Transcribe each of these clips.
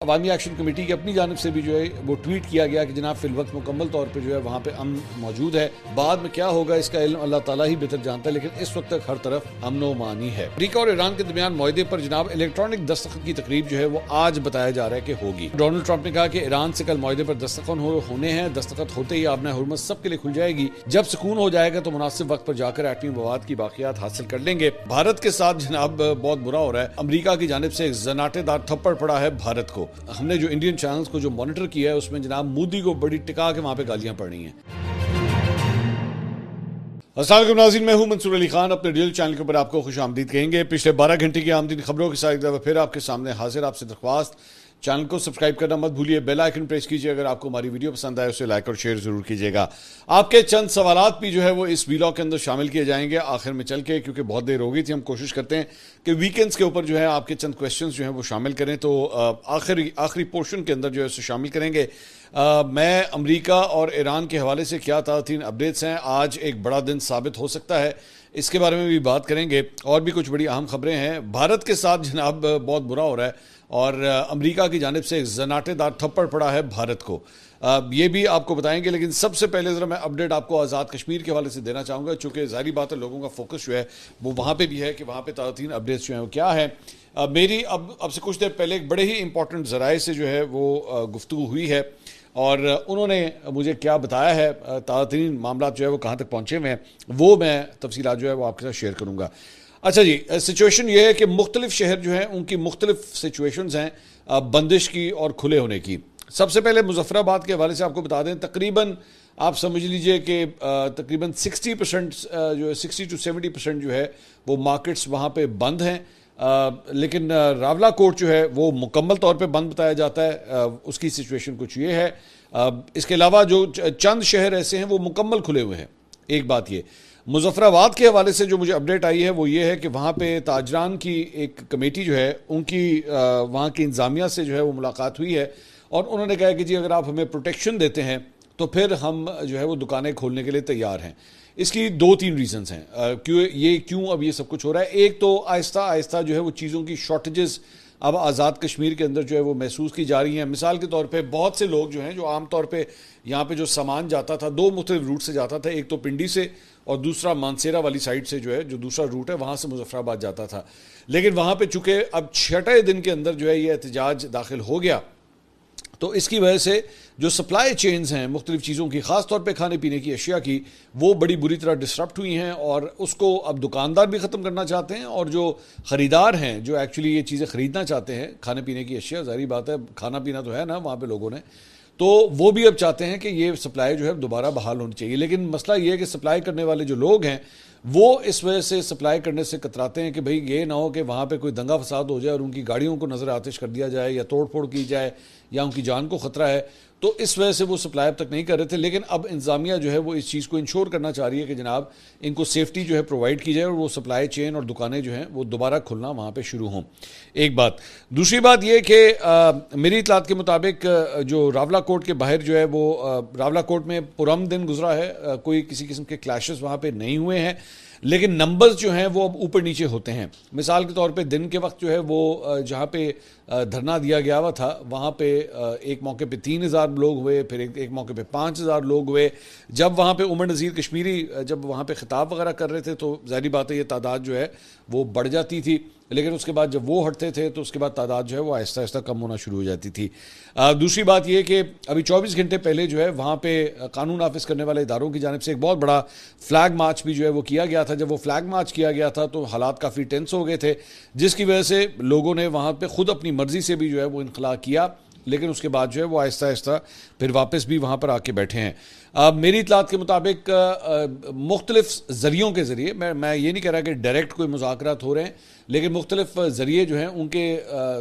अवामी action committee की अपनी जानिब से भी जो है वो ट्वीट किया गया कि जनाब फिल वक्त मुकम्मल तौर पर जो है वहाँ पे अमन मौजूद है। बाद में क्या होगा इसका इल्म अल्लाह ताला ही बेहतर जानता है, लेकिन इस वक्त तक हर तरफ अमन व मानी है। अमेरिका और ईरान के दरमियान मुआहदे पर जनाब इलेक्ट्रॉनिक दस्तखत की तकरीब जो है वो आज बताया जा रहा है कि होगी। डोनाल्ड ट्रंप ने कहा कि ईरान से कल मुआहदे पर दस्तखत होने हैं। दस्तखत होते ही आपने हुर्मत सबके लिए खुल जाएगी। जब सुकून हो जाएगा तो मुनासिब वक्त पर जाकर एटमी मवाद की बाकियात हासिल कर लेंगे। भारत के साथ जनाब बहुत बुरा हो रहा है। अमेरिका की जानिब से एक जनाटेदार थप्पड़ पड़ा है भारत को। हमने जो इंडियन चैनल्स को जो मॉनिटर किया है उसमें जनाब मोदी को बड़ी टिका के वहां पे गालियां पड़ रही हैं। अस्सलाम वालेकुम नाज़रीन, मैं हूं मंसूर अली खान। अपने डिजिटल चैनल के ऊपर आपको खुश आमदीद कहेंगे। पिछले 12 घंटे की आमदीद खबरों के साथ एक दफा फिर आपके सामने हाजिर। आपसे दरख्वास्त, चैनल को सब्सक्राइब करना मत भूलिए, बेल आइकन प्रेस कीजिए। अगर आपको हमारी वीडियो पसंद आए उसे लाइक और शेयर जरूर कीजिएगा। आपके चंद सवालात भी जो है वो इस वीलॉग के अंदर शामिल किए जाएंगे आखिर में चल के, क्योंकि बहुत देर हो गई थी। हम कोशिश करते हैं कि वीकेंड्स के ऊपर जो है आपके चंद क्वेश्चंस जो हैं वो शामिल करें, तो आखिरी पोर्शन के अंदर जो है उसे शामिल करेंगे। मैं अमेरिका और ईरान के हवाले से क्या तीन अपडेट्स हैं। आज एक बड़ा दिन साबित हो सकता है, इसके बारे में भी बात करेंगे। और भी कुछ बड़ी अहम खबरें हैं। भारत के साथ जनाब बहुत बुरा हो रहा है और अमेरिका की जानिब से एक जनाटेदार थप्पड़ पड़ा है भारत को। ये भी आपको बताएंगे, लेकिन सबसे पहले ज़रा मैं अपडेट आपको आज़ाद कश्मीर के हवाले से देना चाहूँगा, चूँकि जाहिर बात है लोगों का फोकस जो है वो वहाँ पे भी है कि वहाँ पे तीन अपडेट्स जो हैं वो क्या है। मेरी अब से कुछ देर पहले एक बड़े ही इंपॉर्टेंट ज़राए से जो है वो गुफ्तगू हुई है और उन्होंने मुझे क्या बताया है, ताज़ा-तरीन मामला जो है वो कहाँ तक पहुँचे हुए हैं, वो मैं तफसीलात जो है वो आपके साथ शेयर करूँगा। अच्छा जी, सिचुएशन ये है कि मुख्तलिफ शहर जो हैं उनकी मुख्तलिफ सिचुएशंस हैं बंदिश की और खुले होने की। सबसे पहले मुजफ्फराबाद के हवाले से आपको बता दें, तकरीबन आप समझ लीजिए कि तकरीबन 60% जो है 60 to 70% जो है वो मार्केट्स वहाँ पे बंद हैं। लेकिन रावला कोट जो है वो मुकम्मल तौर पे बंद बताया जाता है। उसकी सिचुएशन कुछ ये है। इसके अलावा जो चंद शहर ऐसे हैं वो मुकम्मल खुले हुए हैं। एक बात ये, मुजफ्फराबाद के हवाले से जो मुझे अपडेट आई है वो ये है कि वहाँ पे ताजरान की एक कमेटी जो है उनकी वहाँ की इंतज़ामिया से जो है वो मुलाकात हुई है और उन्होंने कहा कि जी अगर आप हमें प्रोटेक्शन देते हैं तो फिर हम जो है वो दुकानें खोलने के लिए तैयार हैं। इसकी 2-3 रीजंस हैं क्यों अब ये सब कुछ हो रहा है। एक तो आहिस्ता आहिस्ता जो है वो चीज़ों की शॉर्टेजेस अब आज़ाद कश्मीर के अंदर जो है वो महसूस की जा रही हैं। मिसाल के तौर पे बहुत से लोग जो हैं जो आम तौर पे यहाँ पे जो सामान जाता था, 2 मुख्तलिफ रूट से जाता था, एक तो पिंडी से और दूसरा मानसेरा वाली साइड से जो है जो दूसरा रूट है वहाँ से मुजफ्फराबाद जाता था। लेकिन वहाँ पे चूँकि अब 6ठे दिन के अंदर जो है ये एहतजाज दाखिल हो गया, तो इसकी वजह से जो सप्लाई चेन्स हैं मुख्तलिफ चीज़ों की, ख़ास तौर पे खाने पीने की अशिया की, वो बड़ी बुरी तरह डिस्टर्ब हुई हैं और उसको अब दुकानदार भी ख़त्म करना चाहते हैं और जो ख़रीदार हैं जो एक्चुअली ये चीज़ें ख़रीदना चाहते हैं खाने पीने की अशिया, ज़ाहिर बात है खाना पीना तो है ना वहाँ पे लोगों ने, तो वो भी अब चाहते हैं कि ये सप्लाई जो है दोबारा बहाल होनी चाहिए। लेकिन मसला ये है कि सप्लाई करने वाले जो लोग हैं वो इस वजह से सप्लाई करने से कतराते हैं कि भाई ये ना हो कि वहाँ पे कोई दंगा फसाद हो जाए और उनकी गाड़ियों को नज़र आतिश कर दिया जाए या तोड़ फोड़ की जाए या उनकी जान को ख़तरा है, तो इस वजह से वो सप्लाई अब तक नहीं कर रहे थे। लेकिन अब इंतज़ामिया जो है वो इस चीज़ को इंश्योर करना चाह रही है कि जनाब इनको सेफ्टी जो है प्रोवाइड की जाए और वो सप्लाई चेन और दुकानें जो हैं वो दोबारा खुलना वहाँ पे शुरू हों। एक बात। दूसरी बात ये कि मेरी इतलात के मुताबिक जो रावला कोट के बाहर जो है वो रावला कोट में पुरम दिन गुजरा है, कोई किसी किस्म के क्लैशेस वहाँ पर नहीं हुए हैं, लेकिन नंबर्स जो हैं वो अब ऊपर नीचे होते हैं। मिसाल के तौर पे दिन के वक्त जो है वो जहाँ पे धरना दिया गया हुआ था वहाँ पे एक मौके पे 3000 लोग हुए, फिर एक मौके पे 5000 लोग हुए। जब वहाँ पे उमर नज़ीर कश्मीरी जब वहाँ पे खिताब वगैरह कर रहे थे तो जाहिर बात है ये तादाद जो है वो बढ़ जाती थी, लेकिन उसके बाद जब वो हटते थे तो उसके बाद तादाद जो है वो आहिस्ता आहिस्ता कम होना शुरू हो जाती थी। दूसरी बात यह कि अभी 24 घंटे पहले जो है वहाँ पे कानून नाफिज करने वाले इदारों की जानिब से एक बहुत बड़ा फ्लैग मार्च भी जो है वो किया गया था। जब वो फ्लैग मार्च किया गया था तो हालात काफ़ी टेंस हो गए थे, जिसकी वजह से लोगों ने वहाँ पे खुद अपनी मर्जी से भी जो है वो इनखला किया, लेकिन उसके बाद जो है वो आहिस्ता आहिस्ता फिर वापस भी वहाँ पर आके बैठे हैं। मेरी इतलात के मुताबिक मुख्तलिफ ज़रियों के ज़रिए, मैं ये नहीं कह रहा कि डायरेक्ट कोई मुज़ाकरात हो रहे हैं, लेकिन मुख्तलिफ ज़रिए जो हैं उनके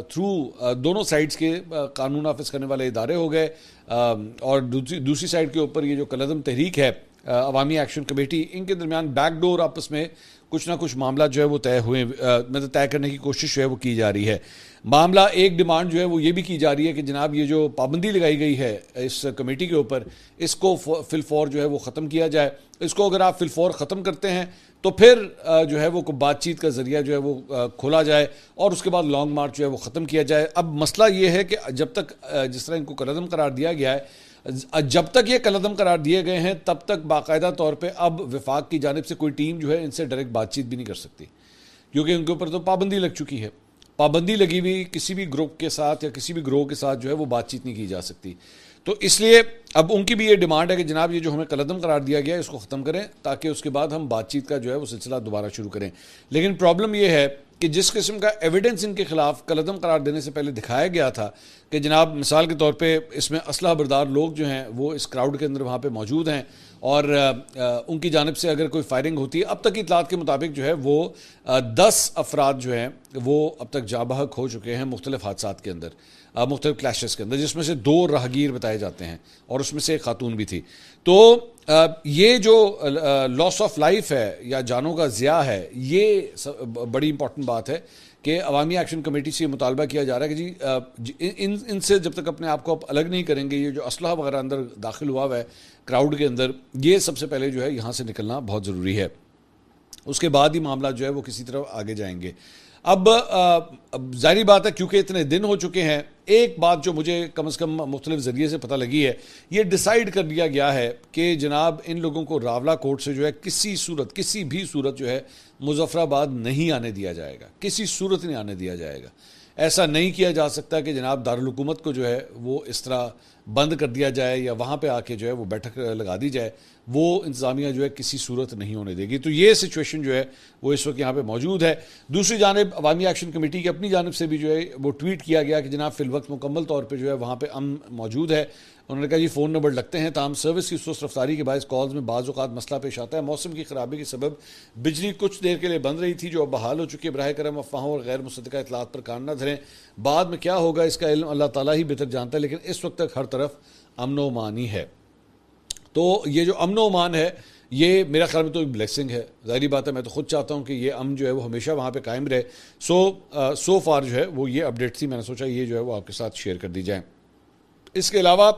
थ्रू दोनों साइड्स के कानून नाफिज करने वाले इदारे हो गए और दूसरी साइड के ऊपर ये जो कलअदम तहरीक है अवामी एक्शन कमेटी, इनके दरमियान बैकडोर आपस में कुछ ना कुछ मामला जो है वो तय हुए, मतलब तय करने की कोशिश जो है वो की जा रही है। मामला एक डिमांड जो है वो ये भी की जा रही है कि जनाब ये जो पाबंदी लगाई गई है इस कमेटी के ऊपर, इसको फिलफौर जो है वो ख़त्म किया जाए। इसको अगर आप फिलफौर ख़त्म करते हैं तो फिर जो है वो बातचीत का ज़रिया जो है वो खोला जाए और उसके बाद लॉन्ग मार्च जो है वो ख़त्म किया जाए। अब मसला ये है कि जब तक जिस तरह इनको कलअदम करार दिया गया है, जब तक ये कलअदम करार दिए गए हैं तब तक बाकायदा तौर पे अब वफाक की जानिब से कोई टीम जो है इनसे डायरेक्ट बातचीत भी नहीं कर सकती, क्योंकि उनके ऊपर तो पाबंदी लग चुकी है। पाबंदी लगी हुई किसी भी ग्रुप के साथ या किसी भी ग्रोह के साथ जो है वो बातचीत नहीं की जा सकती। तो इसलिए अब उनकी भी ये डिमांड है कि जनाब ये जो हमें कलअदम करार दिया गया है इसको ख़त्म करें, ताकि उसके बाद हम बातचीत का जो है वो सिलसिला दोबारा शुरू करें। लेकिन प्रॉब्लम ये है कि जिस किस्म का एविडेंस इनके खिलाफ कलअदम करार देने से पहले दिखाया गया था कि जनाब मिसाल के तौर पे इसमें असलहा बरदार लोग जो हैं वो इस क्राउड के अंदर वहाँ पे मौजूद हैं और उनकी जानिब से अगर कोई फायरिंग होती है, अब तक की इतलात के मुताबिक जो है वो 10 अफराद जो हैं वो अब तक जाबहक हो चुके हैं मुख्तलिफ हादसात के अंदर, मुख्तलिफ क्लैशेस के अंदर, जिसमें से 2 राहगीर बताए जाते हैं और उसमें से एक खातून भी थी। तो ये जो लॉस ऑफ लाइफ है या जानों का ज़िया है, ये बड़ी इंपॉर्टेंट बात है कि अवामी एक्शन कमेटी से ये मुतालबा किया जा रहा है कि जी इनसे जब तक अपने आप को आप अलग नहीं करेंगे, ये जो असलहा वगैरह अंदर दाखिल हुआ है क्राउड के अंदर, ये सबसे पहले जो है यहाँ से निकलना बहुत ज़रूरी है। उसके बाद ही मामला जो है वो किसी तरफ आगे जाएंगे। अब जाहिर बात है क्योंकि इतने दिन हो चुके हैं, एक बात जो मुझे कम से कम मुख्तलिफ ज़रिए से पता लगी है, ये डिसाइड कर दिया गया है कि जनाब इन लोगों को रावला कोर्ट से जो है किसी भी सूरत जो है मुजफ्फराबाद नहीं आने दिया जाएगा, किसी सूरत नहीं आने दिया जाएगा। ऐसा नहीं किया जा सकता कि जनाब दारुल हुकूमत को जो है वो इस तरह बंद कर दिया जाए या वहाँ पे आके जो है वो बैठक लगा दी जाए, वो इंतज़ामिया जो है किसी सूरत नहीं होने देगी। तो ये सिचुएशन जो है वो इस वक्त यहाँ पे मौजूद है। दूसरी जानिब अवामी एक्शन कमेटी की अपनी जानिब से भी जो है वो ट्वीट किया गया कि जनाब फिलवक्त मुकम्मल तौर पर जो है वहाँ पर अमन मौजूद है। उन्होंने कहा जी फ़ोन नंबर लगते हैं, ताहम सर्विस की सुस्त रफ्तारी के बायस कॉल्स में बाज़ औक़ात मसला पेश आता है। मौसम की खराबी के सबब बिजली कुछ देर के लिए बंद रही थी जो अब बहाल हो चुकी है। बराह करम अफवाहों और गैर मुसद्दक़ा इतलात पर कान न धरें, बाद में क्या होगा इसका इल्म अल्लाह ताला ही बेहतर जानता है, लेकिन इस वक्त तक हर तरफ अमन व अमान ही है। तो ये जो अमन व अमान है ये मेरा ख्याल में तो एक ब्लेसिंग है। ज़ाहिर बात है मैं तो खुद चाहता हूँ कि ये अमन जो है वो हमेशा वहाँ पे कायम रहे। सो फार जो है वो ये अपडेट थी, मैंने सोचा ये जो है वो आपके साथ शेयर कर दी जाए। इसके अलावा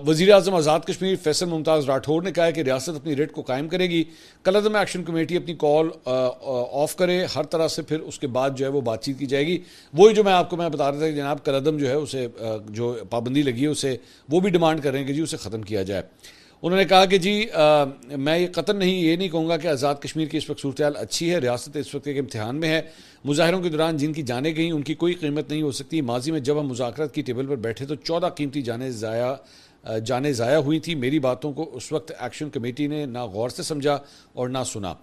वज़ीर आज़म आज़ाद कश्मीर फैसल मुमताज़ राठौर ने कहा है कि रियासत अपनी रेट को कायम करेगी। कलअदम एक्शन कमेटी अपनी कॉल ऑफ करे हर तरह से, फिर उसके बाद जो है वो बातचीत की जाएगी। वही जो मैं बता रहा था कि जनाब कलअदम जो है उसे जो पाबंदी लगी है उसे वो भी डिमांड कर रहे हैं कि जी उसे ख़त्म किया जाए। उन्होंने कहा कि जी मैं ये कतन ये नहीं कहूँगा कि आज़ाद कश्मीर की इस वक्त सूरत हाल अच्छी है, रियासत इस वक्त एक इम्तिहान में है। मुजाहरों के दौरान जिनकी जानें गई उनकी कोई कीमत नहीं हो सकती। माजी में जब हम मुज़ाकरात की टेबल पर बैठे तो 14 कीमती जानें ज़ाया हुई थी। मेरी बातों को उस वक्त एक्शन कमेटी ने ना गौर से समझा और ना सुना।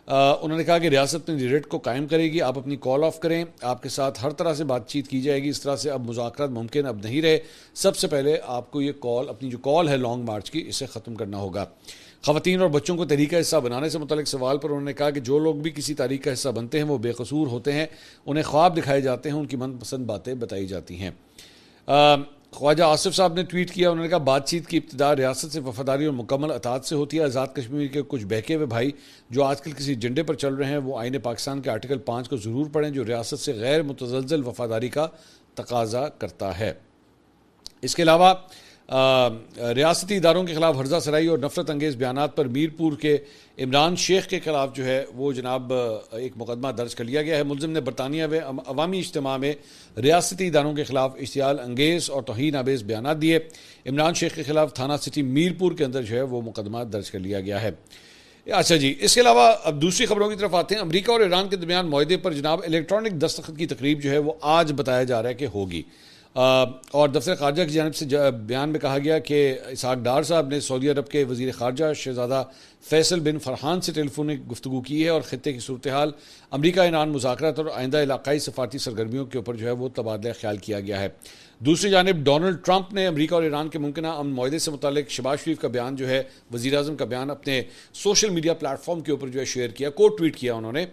उन्होंने कहा कि रियासत अपनी रेट को कायम करेगी, आप अपनी कॉल ऑफ करें, आपके साथ हर तरह से बातचीत की जाएगी। इस तरह से अब मुज़ाकरात मुमकिन अब नहीं रहे। सबसे पहले आपको ये कॉल, अपनी जो कॉल है लॉन्ग मार्च की, इसे ख़त्म करना होगा। ख़वातीन और बच्चों को तहरीक का हिस्सा बनाने से मुतल्लिक़ सवाल पर उन्होंने कहा कि जो लोग भी किसी तारीख का हिस्सा बनते हैं वो बेकसूर होते हैं, उन्हें ख्वाब दिखाए जाते हैं, उनकी मनपसंद बातें बताई जाती हैं। ख्वाजा आसिफ साहब ने ट्वीट किया, उन्होंने कहा बातचीत की इब्तिदा रियासत से वफादारी और मुकम्मल अतात से होती है। आज़ाद कश्मीर के कुछ बहके हुए भाई जो आजकल किसी एजेंडे पर चल रहे हैं वो आईन पाकिस्तान के आर्टिकल 5 को ज़रूर पढ़ें जो रियासत से गैर मुतज़लज़ल वफादारी का तकाजा करता है। इसके अलावा रियासती इदारों के खिलाफ हर्जा सराई और नफरत अंगेज़ बयानात पर मीरपुर के इमरान शेख के खिलाफ जो है वो जनाब एक मुकदमा दर्ज कर लिया गया है। मुलजिम ने बरतानिया में अवामी इज्तिमा में रियासती इदारों के खिलाफ इश्तियाल अंगेज़ और तौहीन आमेज़ बयानात दिए। इमरान शेख के खिलाफ थाना सिटी मीरपुर के अंदर जो है वो मुकदमा दर्ज कर लिया गया है। अच्छा जी, इसके अलावा अब दूसरी खबरों की तरफ आते हैं। अमेरिका और ईरान के दरमियान मुआहदे पर जनाब इलेक्ट्रॉनिक दस्तखत की तकरीब जो है वो आज बताया जा रहा है कि होगी। और दफ्तर खारजा की जानिब से बयान में कहा गया कि इसहाक डार साहब ने सऊदी अरब के वज़ीर खारजा शहज़ादा फैसल बिन फरहान से टेलीफोनिक गुफ्तगू की है और ख़ित्ते की सूरत हाल, अमरीका ईरान मुज़ाकरात और आइंदा इलाकाई सफारती सरगर्मियों के ऊपर जो है वो तबादला ख्याल किया गया है। दूसरी जानिब डोनाल्ड ट्रंप ने अमरीका और ईरान के मुमकिन अमन मुआहदे से मुतालिक शहबाज शरीफ का बयान जो है, वज़ीर आज़म का बयान अपने सोशल मीडिया प्लेटफॉर्म के ऊपर जो है शेयर किया, कोट ट्वीट किया उन्होंने।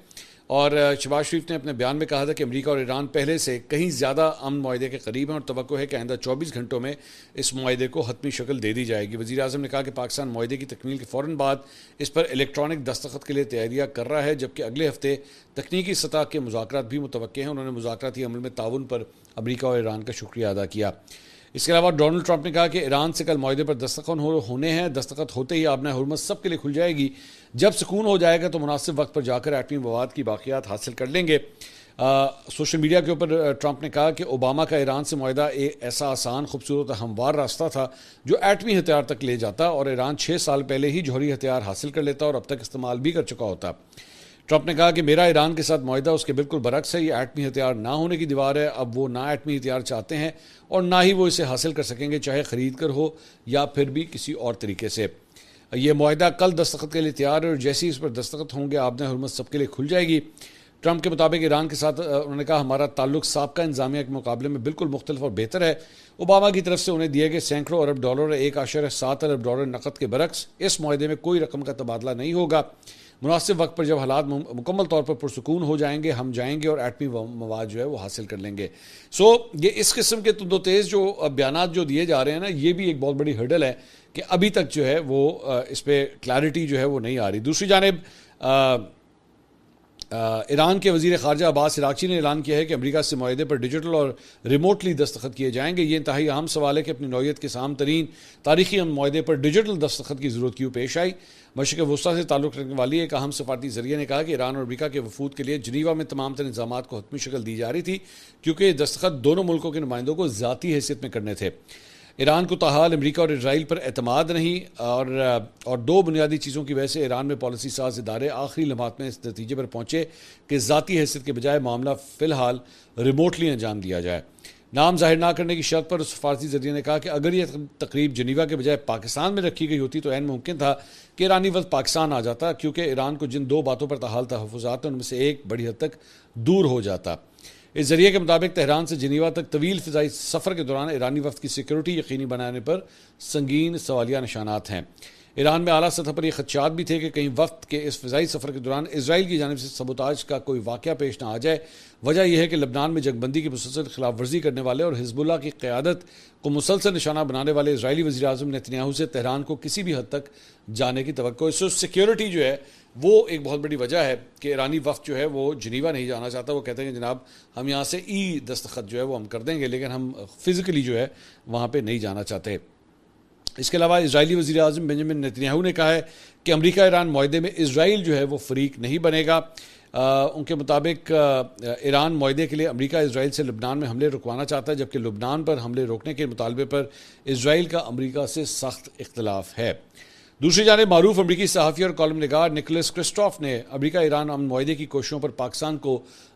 और शहबाज शरीफ ने अपने बयान में कहा था कि अमेरिका और ईरान पहले से कहीं ज़्यादा अमन मुआहदे के करीब हैं और तवक्को है कि आइंदा 24 घंटों में इस मुआहदे को हतमी शक्ल दे दी जाएगी। वज़ीर आज़म ने कहा कि पाकिस्तान मुआहदे की तकमील के फ़ौरन बाद इस पर इलेक्ट्रॉनिक दस्तखत के लिए तैयारियाँ कर रहा है, जबकि अगले हफ्ते तकनीकी सतह के मुज़ाकरात भी मुतवक्के हैं। उन्होंने मुज़ाकराती अमल में ताउन पर अमेरिका और ईरान का शुक्रिया अदा किया। इसके अलावा डोनाल्ड ट्रंप ने कहा कि ईरान से कल मुआहदे पर दस्तखत होने हैं। दस्तखत होते ही आबना हुर्मत सब के लिए खुल जाएगी। जब सुकून हो जाएगा तो मुनासिब वक्त पर जाकर एटमी मवाद की बाकियात हासिल कर लेंगे। सोशल मीडिया के ऊपर ट्रंप ने कहा कि ओबामा का ईरान से मुआहदा एक ऐसा आसान, खूबसूरत और हमवार रास्ता था जो एटमी हथियार तक ले जाता और ईरान 6 साल पहले ही जौहरी हथियार हासिल कर लेता और अब तक इस्तेमाल भी कर चुका होता। ट्रंप ने कहा कि मेरा ईरान के साथ मुआहदा उसके बिल्कुल बरक्स है। ये एटमी हथियार ना होने की दीवार है। अब वो ना एटमी हथियार चाहते हैं और ना ही वो इसे हासिल कर सकेंगे, चाहे ख़रीद कर हो या फिर भी किसी और तरीके से। ये मुआहदा कल दस्तखत के लिए तैयार है और जैसे ही इस पर दस्तखत होंगे आबना हुर्मत सबके लिए खुल जाएगी। ट्रंप के मुताबिक ईरान के साथ उन्होंने कहा हमारा ताल्लुक साबका इंतजामिया के मुकाबले में बिल्कुल मुख्तलिफ और बेहतर है। ओबामा की तरफ से उन्हें दिए गए सैकड़ों अरब डॉलर, 1.7 अरब डॉलर नकद के बरक्स इस मुआहदे में कोई रकम का तबादला नहीं होगा। मुनासिब वक्त पर जब हालात मुकम्मल तौर पर पुरसुकून हो जाएंगे हम जाएंगे और एटमी मवाद जो है वो हासिल कर लेंगे। ये इस किस्म के तो दो तेज़ जो बयानात जो दिए जा रहे हैं ना, ये भी एक बहुत बड़ी हर्डल है कि अभी तक जो है वो इस पर क्लैरिटी जो है वो नहीं आ रही। दूसरी जानिब ईरान के वज़ीर ख़ारजा अब्बास इराक़ची ने ऐलान किया है कि अमेरिका से मुआहदे पर डिजिटल और रिमोटली दस्तखत किए जाएंगे। ये इंतहाई अहम सवाल है कि अपनी नौइयत के साम तरीन तारीखी मुआहदे पर डिजिटल दस्तखत की ज़रूरत क्यों पेश आई। मशरिक़ वस्ता से ताल्लुक़ रखने वाली एक अहम सफारती ज़रिए ने कहा कि ईरान और अमेरिका के वफूद के लिए जनीवा में तमाम तर इंतज़ामात को हतमी शक्ल दी जा रही थी, क्योंकि दस्तखत दोनों मुल्कों के नुमाइंदों को ज़ाती हैसियत में करने थे। ईरान को ताहाल अमेरिका और इसराइल पर एतमाद नहीं और दो बुनियादी चीज़ों की वजह से ईरान में पॉलिसी साज इदारे आखिरी लम्हात में इस नतीजे पर पहुँचे कि ज़ाती हैसियत के बजाय मामला फ़िलहाल रिमोटली अंजाम दिया जाए। नाम जाहिर ना करने की शर्त पर सफारती जरिए ने कहा कि अगर यह तकरीब जनीवा के बजाय पाकिस्तान में रखी गई होती तो ऐन मुमकिन था कि ईरानी वक्त पाकिस्तान आ जाता, क्योंकि ईरान को जिन दो बातों पर ताहाल तहफ़्फ़ुज़ात हैं उनमें से एक बड़ी हद तक दूर हो जाता। इस जरिए के मुताबिक तेहरान से जनीवा तक तवील फ़िज़ाई सफ़र के दौरान ईरानी वक्त की सिक्योरिटी यकीनी बनाने पर संगीन सवालिया निशानात हैं। ईरान में आला सतह पर यह खदशात भी थे कि कहीं वक्त के इस फ़िज़ाई सफ़र के दौरान इसराइल की जानिब से सबोताज का कोई वाक़या पेश ना आ जाए। वजह यह है कि लबनान में जंगबंदी की मुसलसल खिलाफ वर्जी करने वाले और हिजबुल्लाह की क़यादत को मुसलसल निशाना बनाने वाले इजरायली वज़ीर आज़म नेतन्याहू से तेहरान को किसी भी हद तक जाने की तवक्को। इससे सिक्योरिटी जो है वो एक बहुत बड़ी वजह है कि ईरानी वक्त जो है वो जनीवा नहीं जाना चाहता। वो कहते हैं कि जनाब हम यहाँ से दस्तखत जो है वो हम कर देंगे, लेकिन हम फ़िज़िकली जो है वहाँ पर नहीं जाना चाहते। इसके अलावा इजरायली वज़ीर आज़म बेंजामिन नेतन्याहू ने कहा है कि अमेरिका ईरान मुआहदे में इसराइल जो है वो फ़रीक नहीं बनेगा। उनके मुताबिक ईरान मुआहदे के लिए अमेरिका इसराइल से लबनान में हमले रुकवाना चाहता है, जबकि लबनान पर हमले रोकने के मुतालबे पर इसराइल का अमेरिका से सख्त इख्तलाफ है। दूसरी जानिब मारूफ अमरीकी सहाफ़ी और कॉलम निगार निकोलस क्रिस्टोफ ने अमेरिका ईरान अमन मुआहदे की कोशिशों पर पाकिस्तान को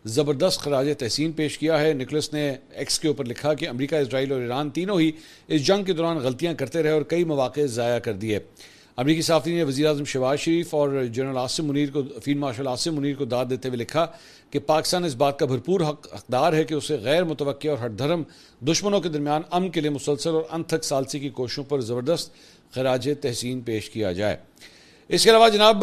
ज़बरदस्त खराज तहसीन पेश किया है। निकोलस ने एक्स के ऊपर लिखा कि अमेरिका, इसराइल और ईरान तीनों ही इस जंग के दौरान गलतियाँ करते रहे और कई मौक़े ज़ाया कर दिए। अमरीकी सहाफ़ी ने वज़ीर आज़म शहबाज शरीफ और जनरल आसिम मुनीर को फील्ड मार्शल आसिम मुनीर को दाद देते हुए लिखा कि पाकिस्तान इस बात का भरपूर हकदार है कि उसे गैर मुतवक्किया और हरधर्म दुश्मनों के दरमियान अमन के लिए मुसलसल और अनथक सालसी की कोशिशों पर ज़बरदस्त खराज तहसीन पेश किया जाए। इसके अलावा जनाब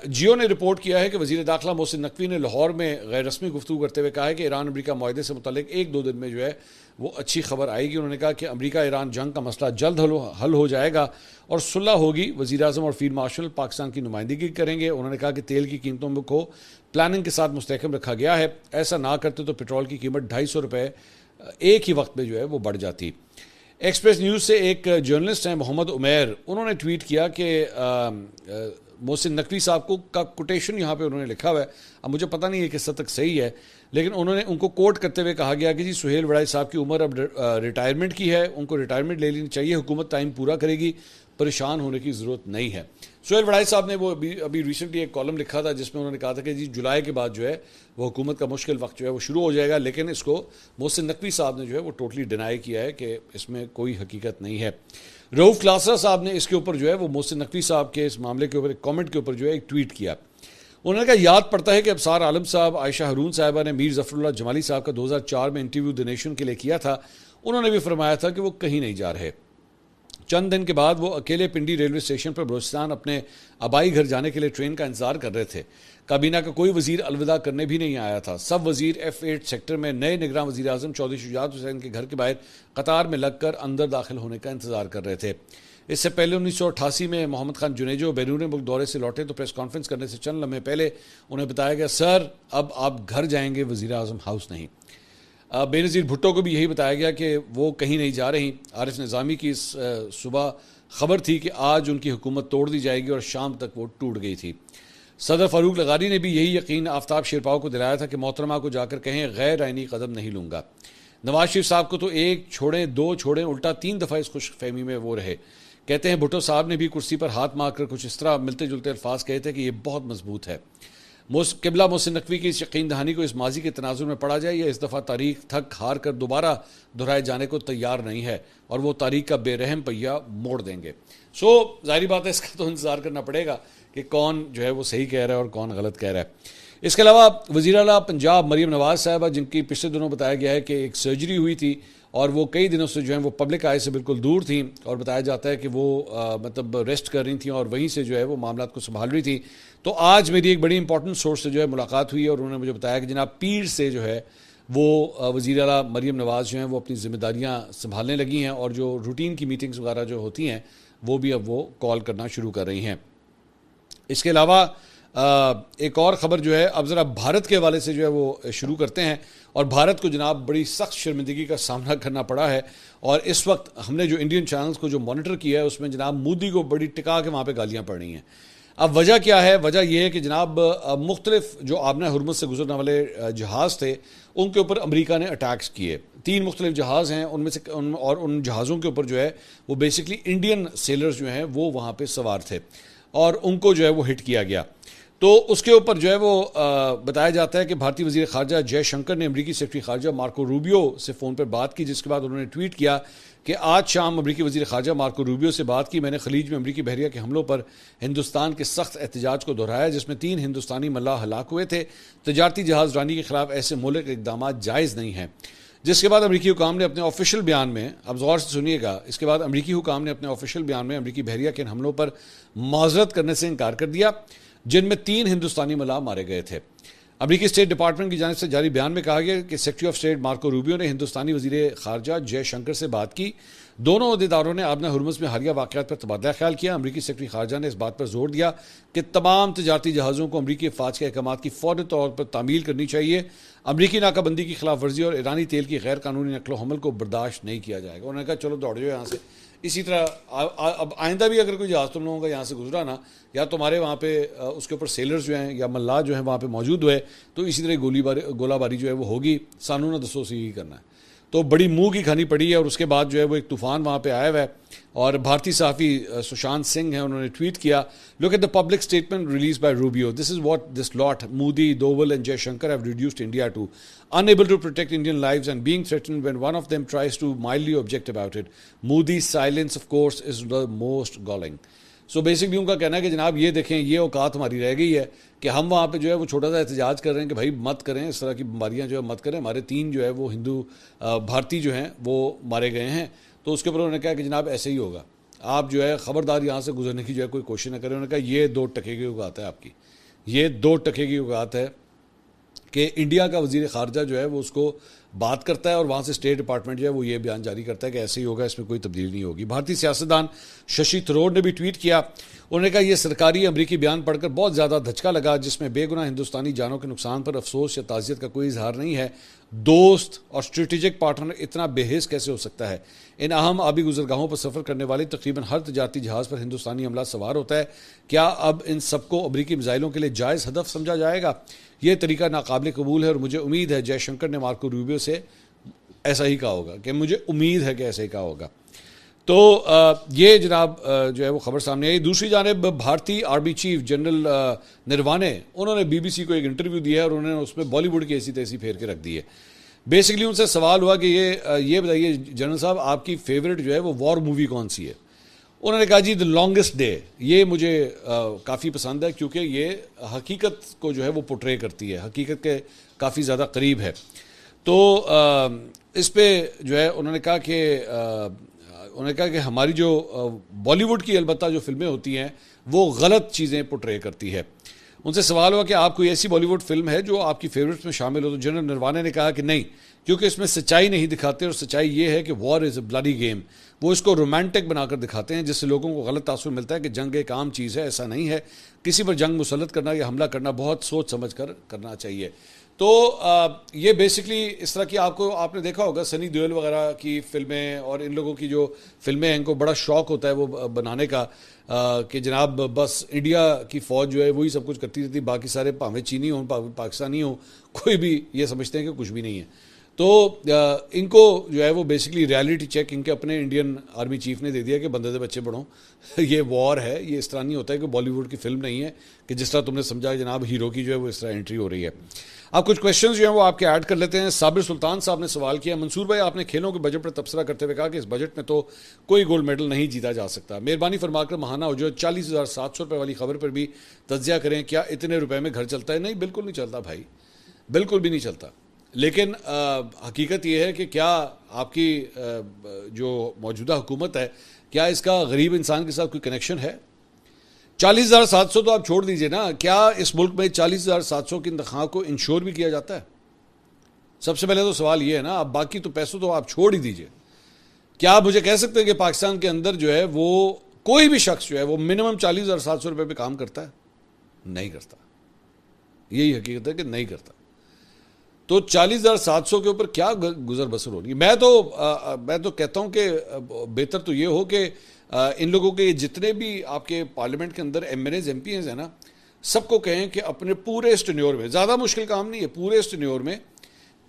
जियो ने रिपोर्ट किया है कि वज़ीर दाखिला मोहसिन नकवी ने लाहौर में गैर रस्मी गुफ्तगू करते हुए कहा है कि ईरान अमेरिका मुआहदे से मुतल्लिक 1-2 दिन में जो है वो अच्छी खबर आएगी। उन्होंने कहा कि अमेरिका ईरान जंग का मसला जल्द हल हो जाएगा और सुलह होगी। वज़ीर आज़म और फील्ड मार्शल पाकिस्तान की नुमाइंदगी करेंगे। उन्होंने कहा कि तेल की कीमतों को प्लानिंग के साथ मुस्तहकम रखा गया है। ऐसा ना करते तो पेट्रोल की कीमत 250 रुपये एक ही वक्त में जो है वो बढ़ जाती। एक्सप्रेस न्यूज़ से एक जर्नलिस्ट हैं मोहम्मद उमैर, उन्होंने ट्वीट किया कि मोहसिन नकवी साहब को का कोटेशन यहाँ पे उन्होंने लिखा हुआ है। अब मुझे पता नहीं है किस हद तक सही है, लेकिन उनको कोट करते हुए कहा गया कि जी सुहेल वड़ाई साहब की उम्र अब रिटायरमेंट की है, उनको रिटायरमेंट ले लेनी चाहिए, हुकूमत टाइम पूरा करेगी, परेशान होने की ज़रूरत नहीं है। सुहेल वड़ाई साहब ने वो अभी रिसेंटली एक कॉलम लिखा था जिसमें उन्होंने कहा था कि जी जुलाई के बाद जो है वो हुकूमत का मुश्किल वक्त जो है वो शुरू हो जाएगा, लेकिन इसको मोहसिन नकवी साहब ने जो है वो टोटली डिनाई किया है कि इसमें कोई हकीकत नहीं है। रऊफ़ क्लासरा साहब ने इसके ऊपर जो है वो मोहसिन नकवी साहब के इस मामले के ऊपर एक कॉमेंट के ऊपर जो है एक ट्वीट किया। उन्होंने कहा याद पड़ता है कि अबसार आलम साहब, आयशा हरून साहिबा ने मीर ज़फ़रुल्लाह जमाली साहब का 2004 में इंटरव्यू द नेशन के लिए किया था। उन्होंने भी फरमाया था कि वो कहीं नहीं जा रहे। चंद दिन के बाद वो अकेले पिंडी रेलवे स्टेशन पर बलूचिस्तान अपने आबाई घर जाने के लिए ट्रेन का इंतजार कर रहे थे। काबीना का कोई वजीर अलविदा करने भी नहीं आया था। सब वजीर F8 सेक्टर में नए निगरान वजीर आजम चौधरी शुजात हुसैन के घर के बाहर कतार में लगकर अंदर दाखिल होने का इंतजार कर रहे थे। इससे पहले 1988 में मोहम्मद खान जुनेजो बैरून मुल्क दौरे से लौटे तो प्रेस कॉन्फ्रेंस करने से चंद लम्हे पहले उन्हें बताया गया, सर अब आप घर जाएंगे, वजीर आजम हाउस नहीं। बेनज़ीर भुट्टो को भी यही बताया गया कि वो कहीं नहीं जा रही। आरिफ निज़ामी की इस सुबह खबर थी कि आज उनकी हुकूमत तोड़ दी जाएगी और शाम तक वो टूट गई थी। सदर फारूक लगारी ने भी यही यकीन आफ्ताब शेरपाव को दिलाया था कि मोहतरमा को जाकर कहें गैर आइनी कदम नहीं लूँगा। नवाज शरीफ साहब को तो एक छोड़ें दो छोड़ें उल्टा 3 दफ़ा इस खुशफहमी में वो रहे। कहते हैं भुट्टो साहब ने भी कुर्सी पर हाथ मारकर कुछ इस तरह मिलते जुलते अल्फाज कहे थे कि ये बहुत मजबूत है। किबला मोहसिन नकवी की इस यकीन दहानी को इस माजी के तनाजुर में पड़ा जाए, या इस दफ़ा तारीख थक हार कर दोबारा दोहराए जाने को तैयार नहीं है और वो तारीख का बेरहम पहिया मोड़ देंगे। जाहिर बात है, इसका तो इंतज़ार करना पड़ेगा कि कौन जो है वो सही कह रहा है और कौन गलत कह रहा है। इसके अलावा वज़ीर आला पंजाब मरीम नवाज साहबा, जिनकी पिछले दिनों बताया गया है कि एक सर्जरी हुई थी और वो कई दिनों से जो है वो पब्लिक आई से बिल्कुल दूर थी और बताया जाता है कि वो मतलब रेस्ट कर रही थी और वहीं से जो है वो मामलात को संभाल रही थी। तो आज मेरी एक बड़ी इंपॉर्टेंट सोर्स से जो है मुलाकात हुई और उन्होंने मुझे बताया कि जनाब पीर से जो है वो वज़ीर आला मरीम नवाज़ जो हैं वो अपनी ज़िम्मेदारियाँ संभालने लगी हैं और जो रूटीन की मीटिंग्स वगैरह जो होती हैं वो भी अब वो कॉल करना शुरू कर रही हैं। इसके अलावा एक और ख़बर जो है अब ज़रा भारत के हवाले से जो है वो शुरू करते हैं। और भारत को जनाब बड़ी सख्त शर्मिंदगी का सामना करना पड़ा है और इस वक्त हमने जो इंडियन चैनल्स को जो मॉनिटर किया है उसमें जनाब मोदी को बड़ी टिका के वहाँ पे गालियाँ पड़ रही हैं। अब वजह क्या है? वजह यह है कि जनाब मुख्तलिफ जो आबना हुर्मुज़ से गुजरने वाले जहाज़ थे उनके ऊपर अमेरिका ने अटैक्स किए। 3 मुख्तलिफ जहाज़ हैं उनमें से और उन जहाज़ों के ऊपर जो है वो बेसिकली इंडियन सेलर्स जो हैं वो वहाँ पर सवार थे और उनको जो है वो हिट किया गया। तो उसके ऊपर जो है वो बताया जाता है कि भारतीय वज़ीर ख़ारजा जयशंकर ने अमरीकी सेक्रेटरी ख़ारजा मार्को रूबियो से फ़ोन पर बात की, जिसके बाद उन्होंने ट्वीट किया कि आज शाम अमरीकी वज़ीर ख़ारजा मार्को रूबियो से बात की। मैंने खलीज में अमरीकी बहरिया के हमलों पर हिंदुस्तान के सख्त एहतजाज को दोहराया जिसमें 3 हिंदुस्तानी मल्लाह हलाक हुए थे। तजारती जहाज़ रानी के खिलाफ ऐसे मौलिक इकदाम जायज़ नहीं हैं। जिसके बाद अमरीकी हुकाम ने अपने ऑफिशियल बयान में, अब गौर से सुनिएगा, इसके बाद अमरीकी हुकाम ने अपने ऑफिशियल बयान में अमरीकी बहरिया के इन हमलों पर माजरत करने से इनकार कर दिया जिनमें 3 हिंदुस्तानी मल्लाह मारे गए थे। अमरीकी स्टेट डिपार्टमेंट की जानिब से जारी बयान में कहा गया कि secretary of state Marco Rubio ने हिंदुस्तानी वज़ीर ख़ारजा जयशंकर से बात की। दोनों अहदेदारों ने आबना हुर्मुज़ में हालिया वाक़यात पर तबादला ख्याल किया। अमरीकी सेक्रेटरी ख़ारजा ने इस बात पर जोर दिया कि तमाम तजारती जहाज़ों को अमरीकी फ़ौज के अहकाम की फ़ौरी तौर पर तामील करनी चाहिए। अमरीकी नाकाबंदी की खिलाफ वर्जी और ईरानी तेल की गैर कानूनी नकलो हमल को बर्दाश्त नहीं किया जाएगा। उन्होंने कहा चलो दौड़ जाओ यहाँ से। इसी तरह अब आइंदा भी अगर कोई जहाज़ तुम लोगों का यहाँ से गुजरा ना, या तुम्हारे वहाँ पे उसके ऊपर सेलर्स जो हैं या मल्लाह जो हैं वहाँ पे मौजूद हुए, तो इसी तरह गोलाबारी जो है वो होगी। सानू ना दसो सी ही करना है। तो बड़ी मुंह की खानी पड़ी है और उसके बाद जो है वो एक तूफ़ान वहाँ पे आया हुआ है। और भारतीय सहाफ़ी सुशांत सिंह हैं, उन्होंने ट्वीट किया, look at the public statement release by Rubio, this is what this lot Modi, Doval and Jaishankar have reduced India to, unable to protect Indian lives and being threatened when one of them tries to mildly object about it. Modi's silence of course is the most galling. So basically उनका कहना है कि जनाब ये देखें, ये औकात हमारी रह गई है कि हम वहाँ पे जो है वो छोटा सा एहतजाज कर रहे हैं कि भाई मत करें, इस तरह की बीमारियाँ जो है मत करें। हमारे 3 जो है वो हिंदू भारतीय जो हैं वो मारे गए हैं। तो उसके ऊपर उन्होंने कहा कि जनाब ऐसे ही होगा, आप जो है ख़बरदार यहाँ से गुजरने की जो है कोई कोशिश न करें। उन्होंने कहा ये 2 टके की औकात है आपकी, ये 2 टके की औकात है कि इंडिया का वज़ीर ख़ारजा जो है वो उसको बात करता है और वहाँ से स्टेट डिपार्टमेंट जो है वो ये बयान जारी करता है कि ऐसे ही होगा, इसमें कोई तब्दीली नहीं होगी। भारतीय सियासतदान शशि थरूर ने भी ट्वीट किया। उन्होंने कहा यह सरकारी अमरीकी बयान पढ़कर बहुत ज़्यादा धचका लगा जिसमें बेगुनाह हिंदुस्तानी जानों के नुकसान पर अफसोस या ताज़ियत का कोई इजहार नहीं है। दोस्त और स्ट्रेटेजिक पार्टनर इतना बेहिस कैसे हो सकता है? इन अहम आबी गुजरगाहों पर सफ़र करने वाले तकरीबन हर तजारती जहाज़ पर हिंदुस्तानी अमला सवार होता है। क्या अब इन सबको अमरीकी मिसाइलों के लिए जायज़ हदफ समझा जाएगा? यह तरीका नाकाबिल कबूल है और मुझे उम्मीद है जयशंकर ने मार्को रूबियो से ऐसा ही कहा होगा कि मुझे उम्मीद है कि ऐसा ही कहा होगा। तो ये जनाब जो है वो खबर सामने आई। दूसरी जानिब भारतीय आर्मी चीफ जनरल नरवाने, उन्होंने BBC को एक इंटरव्यू दिया है और उन्होंने उसमें बॉलीवुड की ऐसी तैसी फेर के रख दी है। बेसिकली उनसे सवाल हुआ कि ये बताइए जनरल साहब, आपकी फेवरेट जो है वो वॉर मूवी कौन सी है? उन्होंने कहा जी द लॉन्गेस्ट डे, ये मुझे काफ़ी पसंद है क्योंकि ये हकीकत को जो है वो पोर्ट्रे करती है, हकीकत के काफ़ी ज़्यादा करीब है। तो इस पे जो है उन्होंने कहा कि उन्होंने कहा कि हमारी जो बॉलीवुड की अलबत्ता जो फिल्में होती हैं वो गलत चीज़ें पोर्ट्रे करती है। उनसे सवाल हुआ कि आप कोई ऐसी बॉलीवुड फिल्म है जो आपकी फेवरेट्स में शामिल हो, तो जनरल नरवाने ने कहा कि नहीं, क्योंकि इसमें सच्चाई नहीं दिखाते, और सच्चाई ये है कि war is a bloody game. वो इसको रोमांटिक बनाकर दिखाते हैं जिससे लोगों को गलत तासुर मिलता है कि जंग एक आम चीज़ है। ऐसा नहीं है, किसी पर जंग मुसल्लत करना या हमला करना बहुत सोच समझ कर करना चाहिए। तो ये बेसिकली इस तरह की आपने देखा होगा सनी देओल वगैरह की फिल्में, और इन लोगों की जो फिल्में हैं इनको बड़ा शौक होता है वो बनाने का, कि जनाब बस इंडिया की फ़ौज जो है वही सब कुछ करती रहती, बाकी सारे भावें चीनी हों पाकिस्तानी हों, कोई भी ये समझते हैं कि कुछ भी नहीं है। तो इनको जो है वो बेसिकली रियलिटी चेक इनके अपने इंडियन आर्मी चीफ ने दे दिया कि बंदे दे बच्चे बढ़ो ये वॉर है, ये इस तरह नहीं होता है कि बॉलीवुड की फिल्म नहीं है कि जिस तरह तुमने समझा जनाब हीरो की जो है वो इस तरह एंट्री हो रही है। आप कुछ क्वेश्चंस जो हैं वो आपके ऐड कर लेते हैं। साबिर सुल्तान साहब ने सवाल किया, मंसूर भाई आपने खेलों के बजट पर तबसरा करते हुए कहा कि इस बजट में तो कोई गोल्ड मेडल नहीं जीता जा सकता, मेहरबानी फरमाकर महाना हो जो 40,700 रुपये वाली खबर पर भी तज्जिया करें, क्या इतने रुपए में घर चलता है? नहीं, बिल्कुल नहीं चलता भाई, बिल्कुल भी नहीं चलता। लेकिन हकीकत यह है कि क्या आपकी जो मौजूदा हुकूमत है, क्या इसका गरीब इंसान के साथ कोई कनेक्शन है? 40,700 तो आप छोड़ दीजिए ना, क्या इस मुल्क में 40,700 की तनख्वाह को इंश्योर भी किया जाता है? सबसे पहले तो सवाल ये है ना। अब बाकी तो पैसों तो आप छोड़ ही दीजिए। क्या आप मुझे कह सकते हैं कि पाकिस्तान के अंदर जो है वो कोई भी शख्स जो है वो मिनिमम 40,700 रुपये पे काम करता है? नहीं करता। यही हकीकत है कि नहीं करता। तो 40,700 के ऊपर क्या गुजर बसर हो रही है? मैं तो कहता हूं कि बेहतर तो ये हो कि इन लोगों के जितने भी आपके पार्लियामेंट के अंदर एमएनएज एमपीएस हैं ना, सबको कहें कि अपने पूरे स्टेन्योर में, ज़्यादा मुश्किल काम नहीं है, पूरे स्टेन्योर में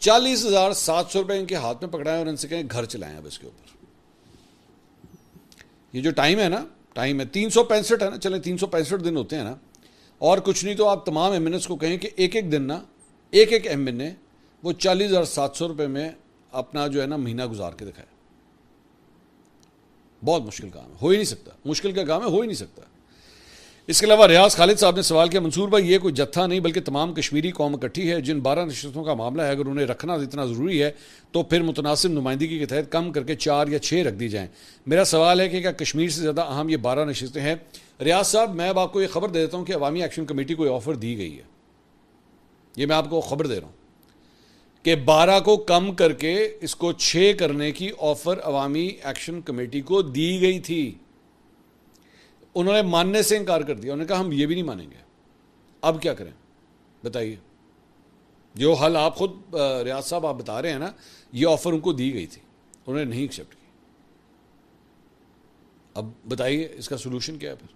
40,700 रुपये इनके हाथ में पकड़ाएं और इनसे कहें घर चलाएं। अब इसके ऊपर ये जो टाइम है ना, टाइम है 365 है ना, चले 365 दिन होते हैं ना, और कुछ नहीं तो आप तमाम एमएनएस को कहें कि एक एक दिन ना एक एक एमएनए वो 40,700 रुपये में अपना जो है ना महीना गुजार के दिखाए। बहुत मुश्किल काम है, हो ही नहीं सकता, मुश्किल का काम है, हो ही नहीं सकता। इसके अलावा रियाज खालिद साहब ने सवाल किया, मंसूर भाई ये कोई जत्था नहीं बल्कि तमाम कश्मीरी कौम इकट्ठी है, जिन 12 नशस्तों का मामला है, अगर उन्हें रखना इतना ज़रूरी है तो फिर मुतनासिब नुमाइंदगी के तहत कम करके 4 या 6 रख दी जाएँ। मेरा सवाल है कि क्या कश्मीर से ज़्यादा अहम ये 12 नशस्तें हैं? रियाज साहब, मैं अब आपको ये खबर दे देता हूँ कि अवामी एक्शन कमेटी को ऑफ़र दी गई है, ये मैं आपको खबर दे रहा हूँ कि 12 को कम करके इसको 6 करने की ऑफर अवामी एक्शन कमेटी को दी गई थी। उन्होंने मानने से इनकार कर दिया, उन्होंने कहा हम ये भी नहीं मानेंगे। अब क्या करें बताइए? जो हल आप खुद रियाज साहब आप बता रहे हैं ना, ये ऑफर उनको दी गई थी, उन्होंने नहीं एक्सेप्ट की। अब बताइए इसका सोल्यूशन क्या है? फिर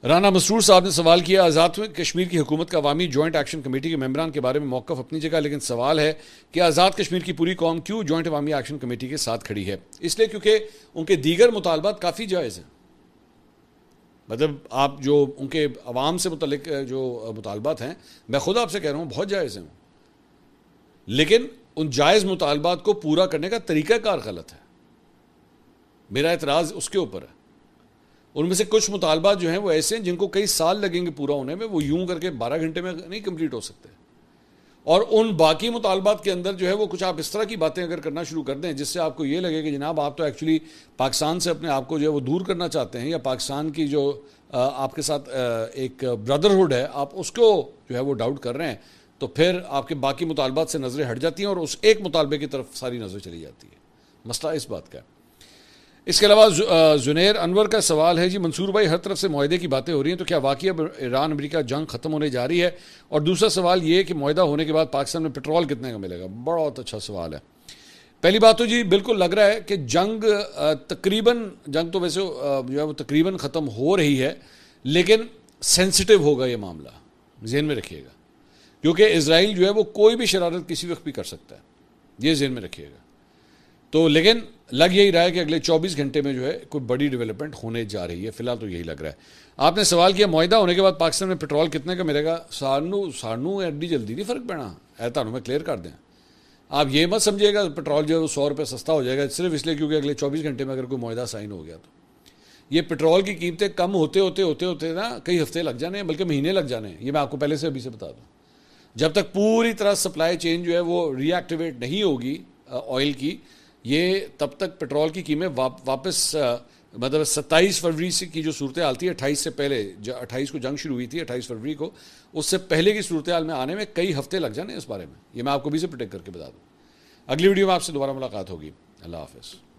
राना मसरूर साहब ने सवाल किया, आज़ाद कश्मीर की हुकूमत का अवामी जॉइंट एक्शन कमेटी के मेंबरान के बारे में मौक़िफ़ अपनी जगह, लेकिन सवाल है कि आज़ाद कश्मीर की पूरी कौम क्यों जॉइंट अवामी एक्शन कमेटी के साथ खड़ी है? इसलिए क्योंकि उनके दीगर मुतालबात काफ़ी जायज़ हैं। मतलब आप जो उनके अवाम से मुतल्लिक जो मुतालबात हैं, मैं खुद आपसे कह रहा हूँ बहुत जायज़ हैं, लेकिन उन जायज़ मुतालबात को पूरा करने का तरीक़ाकार गलत है। मेरा एतराज़ उसके ऊपर है। उनमें से कुछ मुतालबात जो हैं वो ऐसे हैं जिनको कई साल लगेंगे पूरा होने में, वो यूं करके 12 घंटे में नहीं कंप्लीट हो सकते। और उन बाकी मुतालबात के अंदर जो है वो कुछ आप इस तरह की बातें अगर करना शुरू कर दें जिससे आपको ये लगे कि जनाब आप तो एक्चुअली पाकिस्तान से अपने आप को जो है वो दूर करना चाहते हैं, या पाकिस्तान की जो आपके साथ एक ब्रदरहुड है आप उसको जो है वो डाउट कर रहे हैं, तो फिर आपके बाकी मुतालबात से नज़रें हट जाती हैं और उस एक मुतालबे की तरफ सारी नज़र चली जाती है। मसला इस बात का है। इसके अलावा जुनैर अनवर का सवाल है, जी मंसूर भाई हर तरफ से मुआहदे की बातें हो रही हैं, तो क्या वाकई अब ईरान अमेरिका जंग ख़त्म होने जा रही है? और दूसरा सवाल ये कि मुआहदा होने के बाद पाकिस्तान में पेट्रोल कितने का मिलेगा? बहुत अच्छा सवाल है। पहली बात तो जी बिल्कुल लग रहा है कि जंग तो वैसे जो है वो तकरीबन ख़त्म हो रही है, लेकिन सेंसिटिव होगा ये मामला, जहन में रखिएगा, क्योंकि इजराइल जो है वो कोई भी शरारत किसी वक्त भी कर सकता है, ये जहन में रखिएगा। तो लेकिन लग यही रहा है कि अगले 24 घंटे में जो है कोई बड़ी डेवलपमेंट होने जा रही है, फिलहाल तो यही लग रहा है। आपने सवाल किया मुआहदा होने के बाद पाकिस्तान में पेट्रोल कितने का मिलेगा? सानू एड्डी जल्दी नहीं फ़र्क पैना है, तानू मैं क्लियर कर दें। आप ये मत समझिएगा पेट्रोल जो है वो 100 रुपये सस्ता हो जाएगा सिर्फ इसलिए क्योंकि अगले 24 घंटे में अगर कोई मुआहदा साइन हो गया। तो ये पेट्रोल की कीमतें कम होते होते ना कई हफ्ते लग जाने हैं, बल्कि महीने लग जाने हैं। ये मैं आपको पहले से अभी से बता दूँ, जब तक पूरी तरह सप्लाई चेन जो है वो रीएक्टिवेट नहीं होगी ऑयल की, ये तब तक पेट्रोल की कीमत वापस मतलब 27 फरवरी से की जो सूरत हाल थी, 28 से पहले, 28 को जंग शुरू हुई थी, 28 फरवरी को, उससे पहले की सूरत हाल में आने में कई हफ्ते लग जाने इस बारे में। ये मैं आपको भी से प्रोटेक्ट करके बता दूँ। अगली वीडियो में आपसे दोबारा मुलाकात होगी। अल्लाह हाफ़िज़।